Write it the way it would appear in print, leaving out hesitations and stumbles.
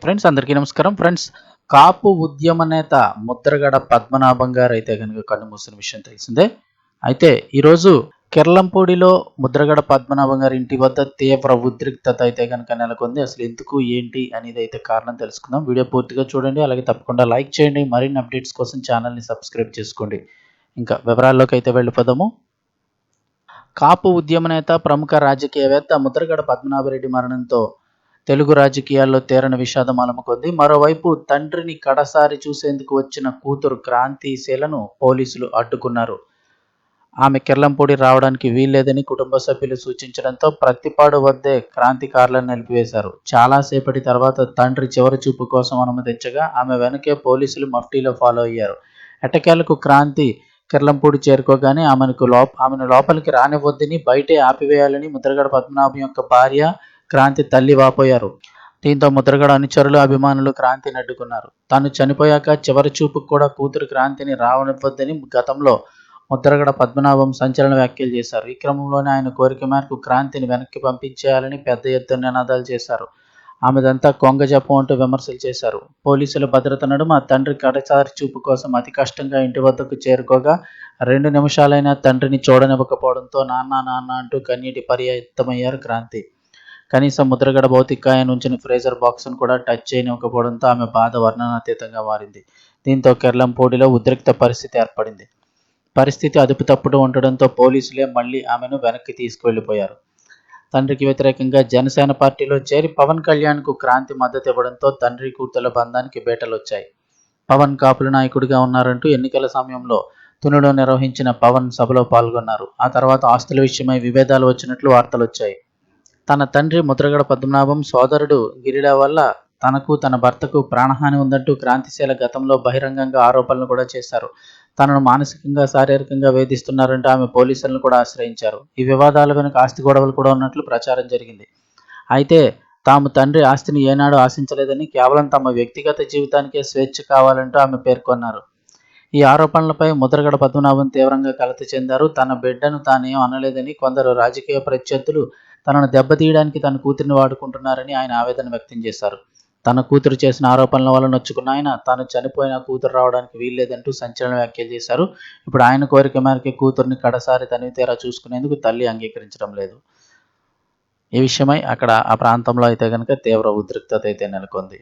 Friends అందరికీ నమస్కారం. Friends, కాపు ఉద్యమ నేత ముద్రగడ పద్మనాభం గారు అయితే కనుక కన్నుమూసిన విషయం తెలిసిందే. అయితే ఈరోజు కెర్లంపూడిలో ముద్రగడ పద్మనాభం గారి ఇంటి వద్ద తీవ్ర ఉద్రిక్తత అయితే కనుక నెలకొంది. అసలు ఎందుకు ఏంటి అనేది అయితే కారణం తెలుసుకుందాం. వీడియో పూర్తిగా చూడండి, అలాగే తప్పకుండా లైక్ చేయండి. మరిన్ని అప్డేట్స్ కోసం ఛానల్ని సబ్స్క్రైబ్ చేసుకోండి. ఇంకా వివరాల్లోకి అయితే వెళ్ళిపోదాము. కాపు ఉద్యమ నేత, ప్రముఖ రాజకీయవేత్త ముద్రగడ పద్మనాభరెడ్డి మరణంతో తెలుగు రాజకీయాల్లో తీరని విషాదం అలముకుంది. మరోవైపు తండ్రిని కడసారి చూసేందుకు వచ్చిన కూతురు క్రాంతిశీలను పోలీసులు అడ్డుకున్నారు. ఆమె కిర్లంపూడి రావడానికి వీల్లేదని కుటుంబ సభ్యులు సూచించడంతో ప్రత్తిపాడు వద్దే క్రాంతి కార్లను నిలిపివేశారు. చాలాసేపటి తర్వాత తండ్రి చివరి చూపు కోసం అనుమతించగా ఆమె వెనకే పోలీసులు మఫ్టీలో ఫాలో అయ్యారు. ఎట్టకేలకు క్రాంతి కిర్లంపూడి చేరుకోగానే ఆమెను లోపలికి రానివ్వొద్దని, బయటే ఆపివేయాలని ముద్రగడ పద్మనాభం యొక్క భార్య క్రాంతి తల్లి వాపోయారు. దీంతో ముద్రగడ అనుచరులు, అభిమానులు క్రాంతిని అడ్డుకున్నారు. తాను చనిపోయాక చివరి చూపుకు కూడా కూతురు క్రాంతిని రావనివ్వొద్దని గతంలో ముద్రగడ పద్మనాభం సంచలన వ్యాఖ్యలు చేశారు. ఈ క్రమంలోనే ఆయన కోరిక మేరకు క్రాంతిని వెనక్కి పంపించేయాలని పెద్ద ఎత్తున నినాదాలు చేశారు. ఆమెదంతా కొంగజపం అంటూ విమర్శలు చేశారు. పోలీసుల భద్రత నడుమ తండ్రి కడసారి చూపు కోసం అతి కష్టంగా ఇంటి వద్దకు చేరుకోగా 2 నిమిషాలైనా తండ్రిని చూడనివ్వకపోవడంతో నాన్న నాన్న అంటూ కన్నీటి పర్యంతమయ్యారు క్రాంతి. కనీసం ముద్రగడ భౌతికకాయాన్ని ఉంచిన ఫ్రేజర్ బాక్స్ను కూడా టచ్ చేయనివ్వకపోవడంతో ఆమె బాధ వర్ణనాతీతంగా మారింది. దీంతో కెర్లంపూడిలో ఉద్రిక్త పరిస్థితి ఏర్పడింది. పరిస్థితి అదుపు తప్పుతూ ఉండడంతో పోలీసులే మళ్లీ ఆమెను వెనక్కి తీసుకువెళ్లిపోయారు. తండ్రికి వ్యతిరేకంగా జనసేన పార్టీలో చేరి పవన్ కళ్యాణ్కు క్రాంతి మద్దతు ఇవ్వడంతో తండ్రి కూతుళ్ల బంధానికి బేటలొచ్చాయి. పవన్ కాపుల నాయకుడిగా ఉన్నారంటూ ఎన్నికల సమయంలో తునిలో నిర్వహించిన పవన్ సభలో పాల్గొన్నారు. ఆ తర్వాత ఆస్తుల విషయమై విభేదాలు వచ్చినట్లు వార్తలొచ్చాయి. తన తండ్రి ముద్రగడ పద్మనాభం సోదరుడు గిరిల వల్ల తనకు, తన భర్తకు ప్రాణహాని ఉందంటూ క్రాంతిశీల గతంలో బహిరంగంగా ఆరోపణలు కూడా చేశారు. తనను మానసికంగా, శారీరకంగా వేధిస్తున్నారంటూ ఆమె పోలీసులను కూడా ఆశ్రయించారు. ఈ వివాదాల వెనుక ఆస్తి గొడవలు కూడా ఉన్నట్లు ప్రచారం జరిగింది. అయితే తాము తండ్రి ఆస్తిని ఏనాడు ఆశించలేదని, కేవలం తమ వ్యక్తిగత జీవితానికే స్వేచ్ఛ కావాలంటూ ఆమె పేర్కొన్నారు. ఈ ఆరోపణలపై ముద్రగడ పద్మనాభం తీవ్రంగా కలత చెందారు. తన బిడ్డను తానేం అనలేదని, కొందరు రాజకీయ ప్రత్యర్థులు తనను దెబ్బతీయడానికి తన కూతురిని వాడుకుంటున్నారని ఆయన ఆవేదన వ్యక్తం చేశారు. తన కూతురు చేసిన ఆరోపణల వల్ల నొచ్చుకున్న ఆయన తాను చనిపోయినా కూతురు రావడానికి వీల్లేదంటూ సంచలన వ్యాఖ్యలు చేశారు. ఇప్పుడు ఆయన కోరిక మేరకే కూతుర్ని కడసారి తనివితీరా చూసుకునేందుకు తల్లి అంగీకరించడం లేదు. ఈ విషయమై అక్కడ ఆ ప్రాంతంలో అయితే కనుక తీవ్ర ఉద్రిక్తత అయితే నెలకొంది.